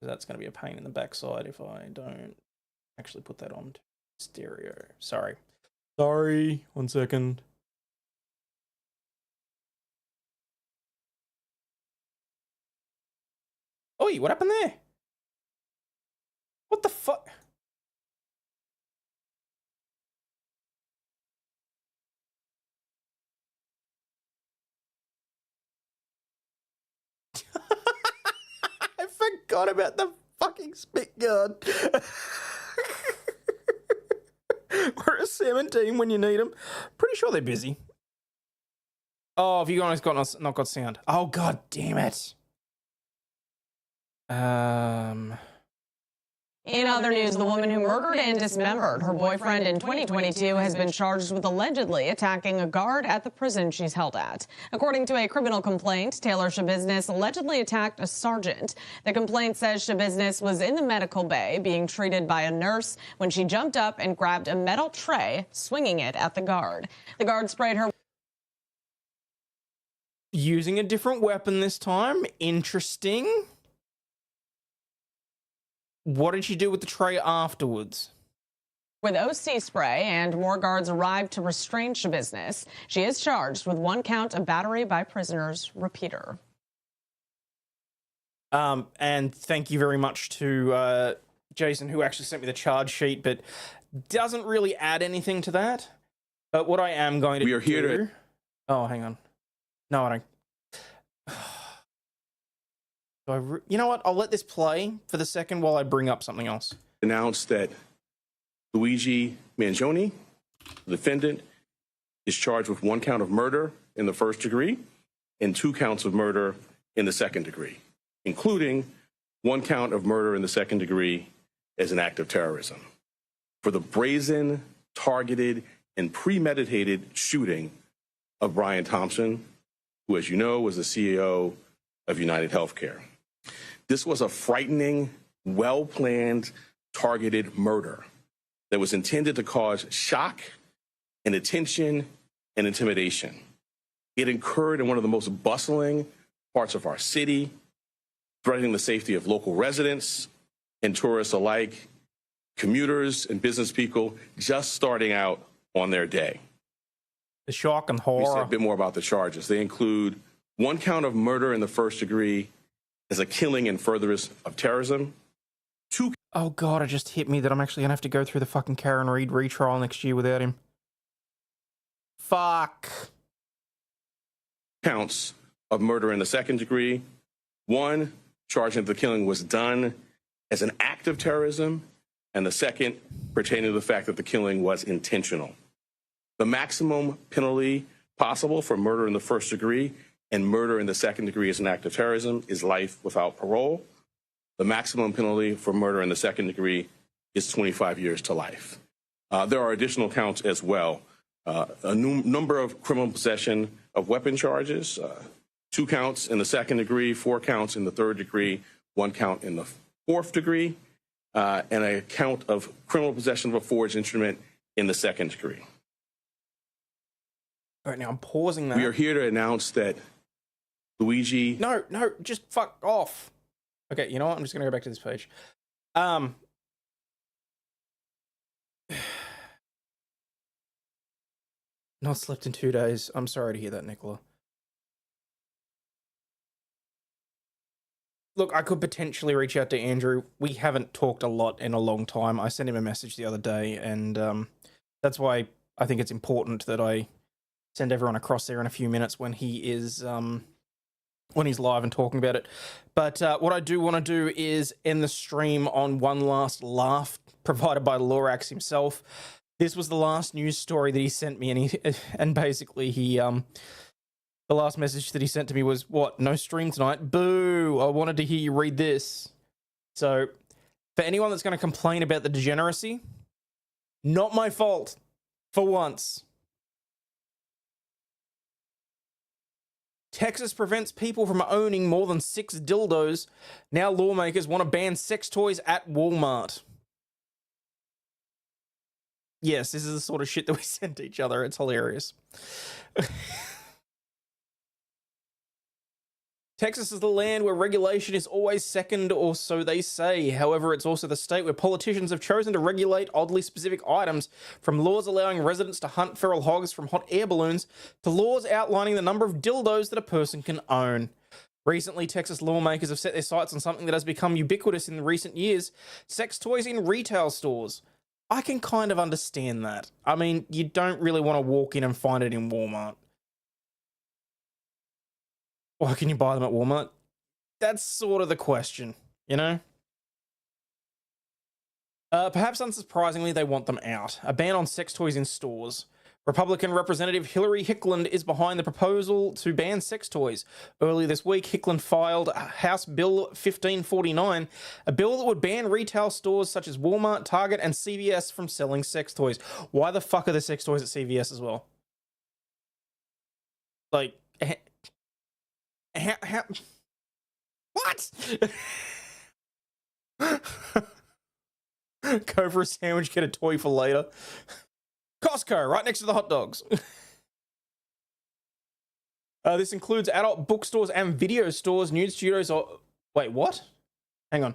That's going to be a pain in the backside if I don't actually put that on stereo. Sorry. 1 second. Oi, what happened there? What the fuck? I forgot about the fucking spit guard. We're a 17 when you need them. Pretty sure they're busy. Oh, have you guys not got sound? Oh, god damn it. In other news, the woman who murdered and dismembered her boyfriend in 2022 has been charged with allegedly attacking a guard at the prison she's held at. According to a criminal complaint, Taylor Schabusiness allegedly attacked a sergeant. The complaint says Schabusiness was in the medical bay being treated by a nurse when she jumped up and grabbed a metal tray, swinging it at the guard. The guard sprayed her. Using a different weapon this time. Interesting. What did she do with the tray afterwards? With OC spray, and more guards arrived to restrain Schabusiness. She is charged with 1 count of battery by prisoners repeater. And thank you very much to Jason, who actually sent me the charge sheet, but doesn't really add anything to that. But what I am going to do... We are here to... Oh, hang on. No, I don't... You know what? I'll let this play for the second while I bring up something else. Announced that Luigi Mangione, the defendant, is charged with 1 count of murder in the first degree and 2 counts of murder in the second degree, including 1 count of murder in the second degree as an act of terrorism for the brazen, targeted, and premeditated shooting of Brian Thompson, who, as you know, was the CEO of United Healthcare. This was a frightening, well-planned, targeted murder that was intended to cause shock and attention and intimidation. It occurred in one of the most bustling parts of our city, threatening the safety of local residents and tourists alike, commuters and business people just starting out on their day. The shock and Let me say horror. a bit more about the charges. They include 1 count of murder in the first degree as a killing in furtherance of terrorism. 2 Oh god, it just hit me that I'm actually gonna have to go through the fucking Karen Reid retrial next year without him. Fuck. counts of murder in the second degree. 1, charging that the killing was done as an act of terrorism, and the second pertaining to the fact that the killing was intentional. The maximum penalty possible for murder in the first degree and murder in the second degree as an act of terrorism is life without parole. The maximum penalty for murder in the second degree is 25 years to life. There are additional counts as well. A number of criminal possession of weapon charges, 2 counts in the second degree, 4 counts in the third degree, 1 count in the fourth degree, and a count of criminal possession of a forged instrument in the second degree. All right, now I'm pausing that. We are here to announce that Luigi... No, just fuck off. Okay, you know what? I'm just going to go back to this page. Not slept in 2 days. I'm sorry to hear that, Nicola. Look, I could potentially reach out to Andrew. We haven't talked a lot in a long time. I sent him a message the other day, and that's why I think it's important that I send everyone across there in a few minutes when he is when he's live and talking about it. But what I do want to do is end the stream on one last laugh provided by Lorax himself. This was the last news story that he sent me, and basically he the last message that he sent to me was, what, no stream tonight? Boo! I wanted to hear you read this. So, for anyone that's going to complain about the degeneracy, not my fault, for once. Texas prevents people from owning more than 6 dildos. Now lawmakers want to ban sex toys at Walmart. Yes, this is the sort of shit that we send to each other. It's hilarious. Texas is the land where regulation is always second, or so they say. However, it's also the state where politicians have chosen to regulate oddly specific items, from laws allowing residents to hunt feral hogs from hot air balloons to laws outlining the number of dildos that a person can own. Recently, Texas lawmakers have set their sights on something that has become ubiquitous in recent years: sex toys in retail stores. I can kind of understand that. I mean, you don't really want to walk in and find it in Walmart. Why can you buy them at Walmart? That's sort of the question, you know? Perhaps unsurprisingly, they want them out. A ban on sex toys in stores. Republican Representative Hillary Hicklund is behind the proposal to ban sex toys. Earlier this week, Hicklund filed House Bill 1549, a bill that would ban retail stores such as Walmart, Target, and CVS from selling sex toys. Why the fuck are there sex toys at CVS as well? Like, what? Go for a sandwich, get a toy for later. Costco, right next to the hot dogs. This includes adult bookstores and video stores, nude studios, or... Wait, what? Hang on.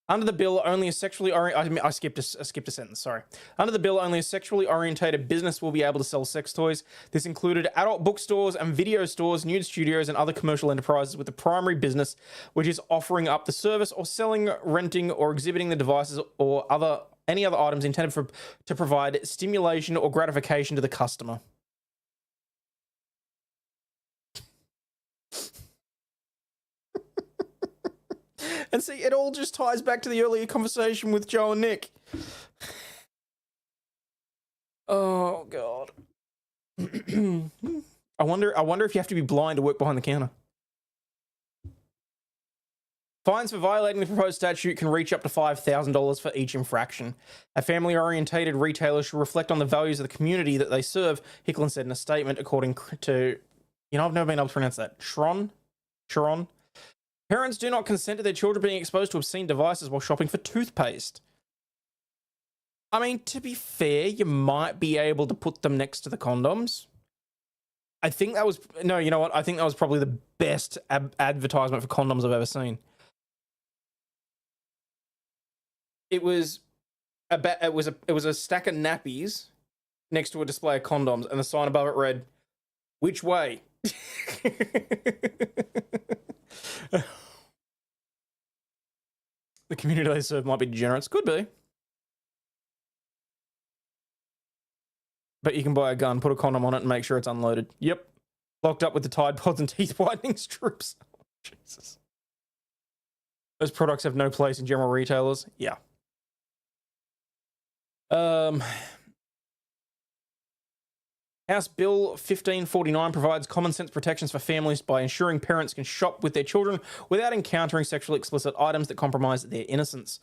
Under the bill, only a sexually oriented... I skipped a sentence, sorry. Under the bill, only a sexually orientated business will be able to sell sex toys. This included adult bookstores and video stores, nude studios, and other commercial enterprises with the primary business, which is offering up the service or selling, renting, or exhibiting the devices or any other items intended to provide stimulation or gratification to the customer. And see, it all just ties back to the earlier conversation with Joe and Nick. Oh, God. I wonder if you have to be blind to work behind the counter. Fines for violating the proposed statute can reach up to $5,000 for each infraction. A family-orientated retailer should reflect on the values of the community that they serve, Hicklund said in a statement, according to... You know, I've never been able to pronounce that. Chiron? Parents do not consent to their children being exposed to obscene devices while shopping for toothpaste. I mean, to be fair, you might be able to put them next to the condoms. I think that was... No, you know what? I think that was probably the best advertisement for condoms I've ever seen. It was a stack of nappies next to a display of condoms, and the sign above it read, "Which way?" The community they serve might be degenerates. Could be. But you can buy a gun, put a condom on it, and make sure it's unloaded. Yep. Locked up with the Tide Pods and teeth whitening strips. Oh, Jesus. Those products have no place in general retailers. Yeah. House Bill 1549 provides common sense protections for families by ensuring parents can shop with their children without encountering sexually explicit items that compromise their innocence.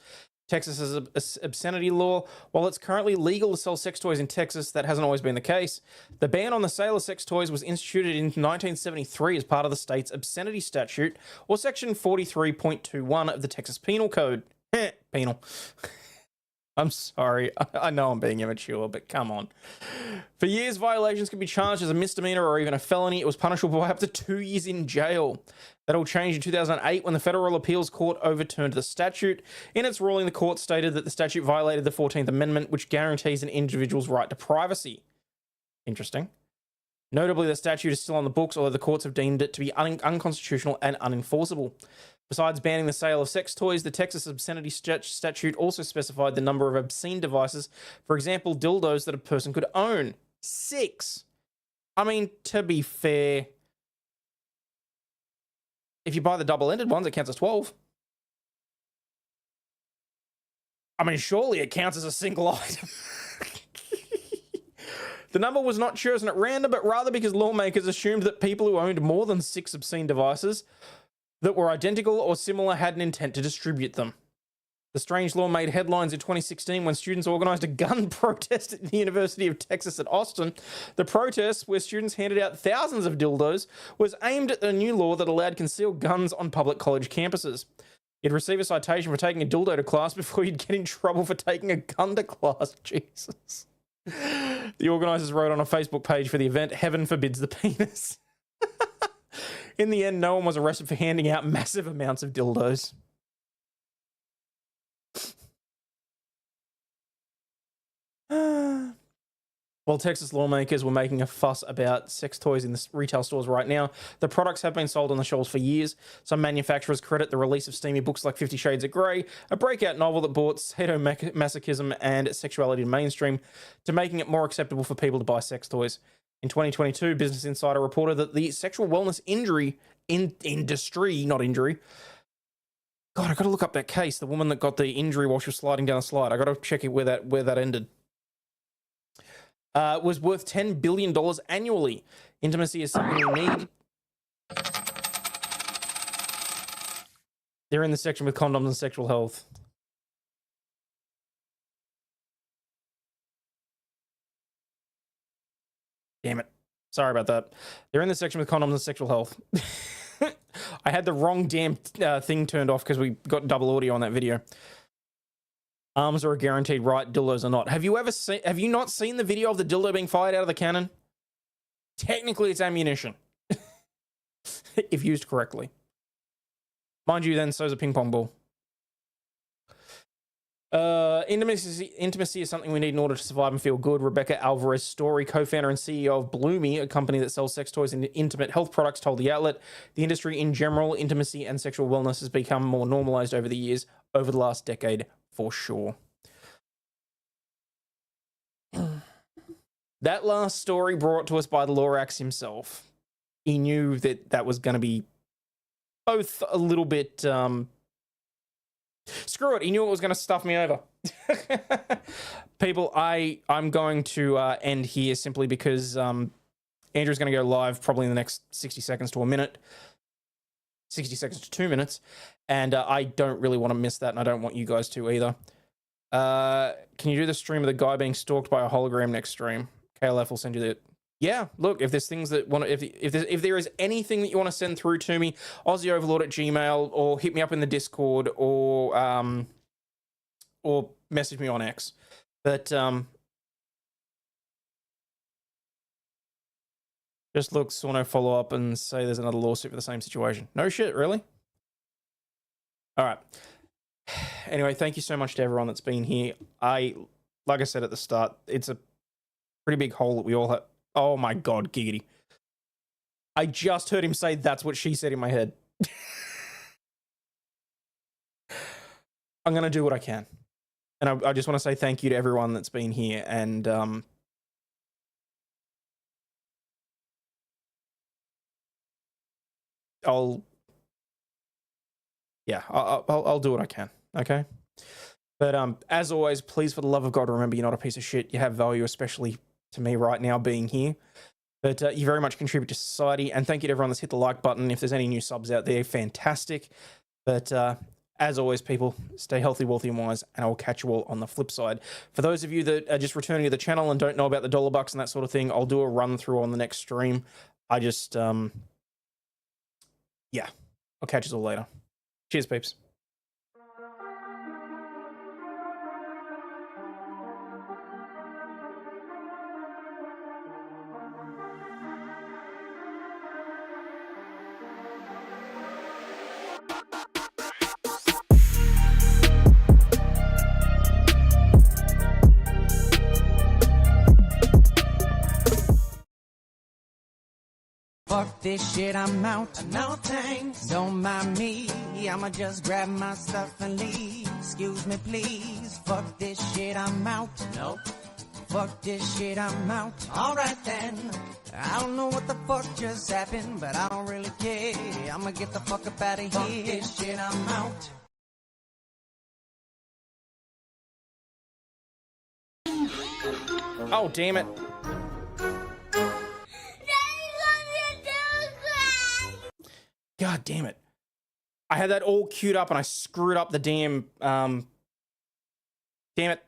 Texas's obscenity law, while it's currently legal to sell sex toys in Texas, that hasn't always been the case. The ban on the sale of sex toys was instituted in 1973 as part of the state's obscenity statute, or Section 43.21 of the Texas Penal Code. Penal. I'm sorry. I know I'm being immature, but come on. For years, violations could be charged as a misdemeanor or even a felony. It was punishable by up to 2 years in jail. That all changed in 2008 when the Federal Appeals Court overturned the statute. In its ruling, the court stated that the statute violated the 14th Amendment, which guarantees an individual's right to privacy. Interesting. Notably, the statute is still on the books, although the courts have deemed it to be unconstitutional and unenforceable. Besides banning the sale of sex toys, the Texas obscenity statute also specified the number of obscene devices, for example, dildos that a person could own. 6. I mean, to be fair, if you buy the double-ended ones, it counts as 12. I mean, surely it counts as a single item. The number was not chosen at random, but rather because lawmakers assumed that people who owned more than 6 obscene devices that were identical or similar had an intent to distribute them. The strange law made headlines in 2016 when students organized a gun protest at the University of Texas at Austin. The protest, where students handed out thousands of dildos, was aimed at the new law that allowed concealed guns on public college campuses. You'd receive a citation for taking a dildo to class before you'd get in trouble for taking a gun to class. Jesus. The organizers wrote on a Facebook page for the event, "Heaven forbids the penis." In the end, no one was arrested for handing out massive amounts of dildos. While Texas lawmakers were making a fuss about sex toys in the retail stores right now, the products have been sold on the shelves for years. Some manufacturers credit the release of steamy books like 50 Shades of Grey, a breakout novel that brought sadomasochism and sexuality to mainstream, to making it more acceptable for people to buy sex toys. In 2022, Business Insider reported that the sexual wellness industry, not injury. God, I got to look up that case. The woman that got the injury while she was sliding down a slide. I got to check it where that ended. Was worth $10 billion annually. Intimacy is something we need. They're in the section with condoms and sexual health. Damn it. Sorry about that. They're in the section with condoms and sexual health. I had the wrong damn thing turned off because we got double audio on that video. Arms are a guaranteed right, dildos are not. Have you not seen the video of the dildo being fired out of the cannon? Technically, it's ammunition. If used correctly. Mind you, then, so's a ping pong ball. Intimacy is something we need in order to survive and feel good. Rebecca Alvarez Story, co-founder and CEO of Bloomy, a company that sells sex toys and intimate health products, told the outlet, the industry in general, intimacy and sexual wellness has become more normalized over the years, over the last decade, for sure. That last story brought to us by the Lorax himself. He knew that was going to be both a little bit... Screw it, he knew it was going to stuff me over. People, I'm going to end here simply because Andrew's going to go live probably in the next 60 seconds to a minute. 60 seconds to 2 minutes. And I don't really want to miss that, and I don't want you guys to either. Can you do the stream of the guy being stalked by a hologram next stream? KLF will send you the... Yeah, look, if there's things that want to, if there is anything that you want to send through to me, AussieOverlaw'd@gmail, or hit me up in the Discord, or message me on X. But just look, saw no follow up and say there's another lawsuit for the same situation. No shit, really? All right. Anyway, thank you so much to everyone that's been here. Like I said at the start, it's a pretty big hole that we all have. Oh my God, giggity. I just heard him say that's what she said in my head. I'm going to do what I can. And I just want to say thank you to everyone that's been here. And I'll do what I can. Okay. But as always, please, for the love of God, remember you're not a piece of shit. You have value, especially to me right now being here. But you very much contribute to society. And thank you to everyone that's hit the like button. If there's any new subs out there, fantastic. But as always, people, stay healthy, wealthy, and wise. And I will catch you all on the flip side. For those of you that are just returning to the channel and don't know about the $1 and that sort of thing, I'll do a run through on the next stream. I just, yeah, I'll catch you all later. Cheers, peeps. Fuck this shit, I'm out. No thanks. Don't mind me. I'ma just grab my stuff and leave. Excuse me, please. Fuck this shit, I'm out. Nope. Fuck this shit, I'm out. Alright then. I don't know what the fuck just happened, but I don't really care. I'ma get the fuck up out of here. Fuck this shit, I'm out. Oh, damn it. God damn it. I had that all queued up and I screwed up the damn, damn it.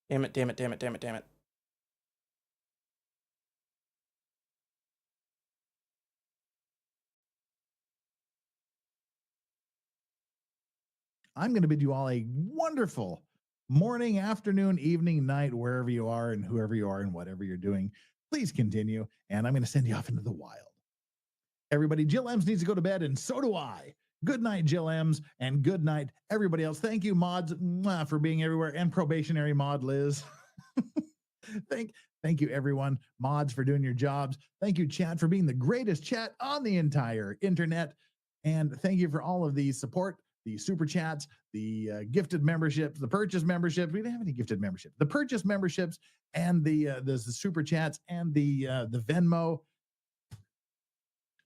Damn it, damn it, damn it, damn it, damn it. I'm going to bid you all a wonderful morning, afternoon, evening, night, wherever you are and whoever you are and whatever you're doing. Please continue. And I'm going to send you off into the wild. Everybody, Jill Ems needs to go to bed, and so do I. Good night, Jill Ems, and good night, everybody else. Thank you, mods, for being everywhere, and probationary mod Liz. Thank you, everyone. Mods for doing your jobs. Thank you, chat, for being the greatest chat on the entire internet. And thank you for all of the support, the super chats, the gifted memberships, the purchase memberships. We didn't have any gifted memberships. The purchase memberships and the super chats and the Venmo.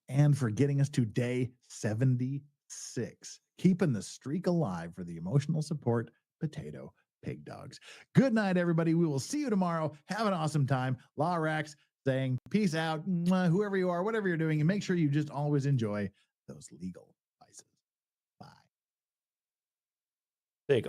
And for getting us to day 76, keeping the streak alive for the emotional support potato pig dogs. Good night, everybody. We will see you tomorrow. Have an awesome time. Lawrax saying peace out, whoever you are, whatever you're doing, and make sure you just always enjoy those legal vices. Bye. There you go.